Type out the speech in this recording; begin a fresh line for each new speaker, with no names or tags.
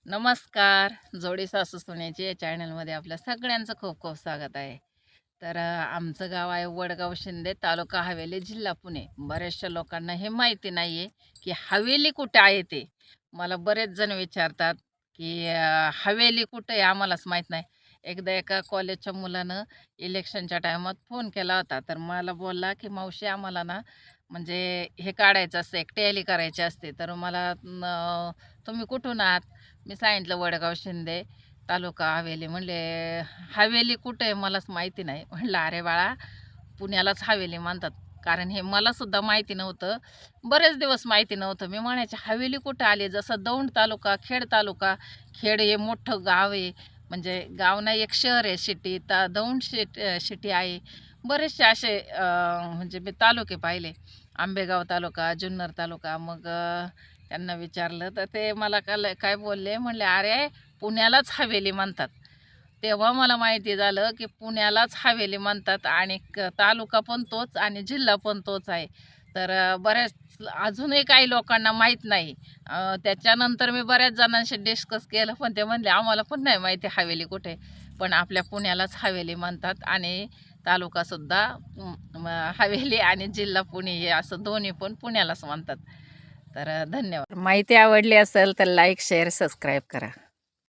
नमस्कार. जोडी सासू सुनेची या चॅनलमध्ये आपल्या सगळ्यांचं खूप खूप स्वागत आहे. तर आमचं गाव आहे वडगाव शिंदे, तालुका हवेली, जिल्हा पुणे. बऱ्याचशा लोकांना हे माहिती नाही आहे की हवेली कुठे आहे ते. मला बरेच जण विचारतात की हवेली कुठे आहे आम्हालाच माहीत नाही. एकदा एका कॉलेजच्या मुलानं इलेक्शनच्या टायमात फोन केला होता. तर मला बोलला की मावशी आम्हाला ना म्हणजे हे काढायचं असतं, एक टॅली करायची असते. तर मला तुम्ही कुठून आहात? मी सांगितलं वडगाव शिंदे, तालुका हवेली. म्हणले हवेली कुठे आहे मलाच माहिती नाही. म्हणलं अरे बाळा, पुण्यालाच हवेली म्हणतात. कारण हे मलासुद्धा माहिती नव्हतं. बरेच दिवस माहिती नव्हतं. मी म्हणायचे हवेली कुठं आली? जसं दौंड तालुका, खेड तालुका. खेड हे मोठं गाव आहे. म्हणजे गाव नाही, एक शहर आहे, सिटी. दौंड सिटी आहे. बरेचसे असे म्हणजे मी तालुके पाहिले. आंबेगाव तालुका, जुन्नर तालुका. मग त्यांना विचारलं तर ते मला काय बोलले, म्हणले अरे पुण्यालाच हवेली म्हणतात. तेव्हा मला माहिती झालं की पुण्यालाच हवेली म्हणतात आणि तालुका पण तोच आणि जिल्हा पण तोच आहे. तर बऱ्याच अजूनही काही लोकांना माहीत नाही. त्याच्यानंतर मी बऱ्याच जणांशी डिस्कस केलं, पण ते म्हणले आम्हाला पण नाही माहिती हवेली कुठे. पण आपल्या पुण्यालाच हवेली म्हणतात आणि तालुकासुद्धा हवेली आणि जिल्हा पुणे हे असं दोन्ही पण पुण्यालाच म्हणतात. तर धन्यवाद. माहिती आवडली असेल तर लाईक, शेअर, सबस्क्राईब करा.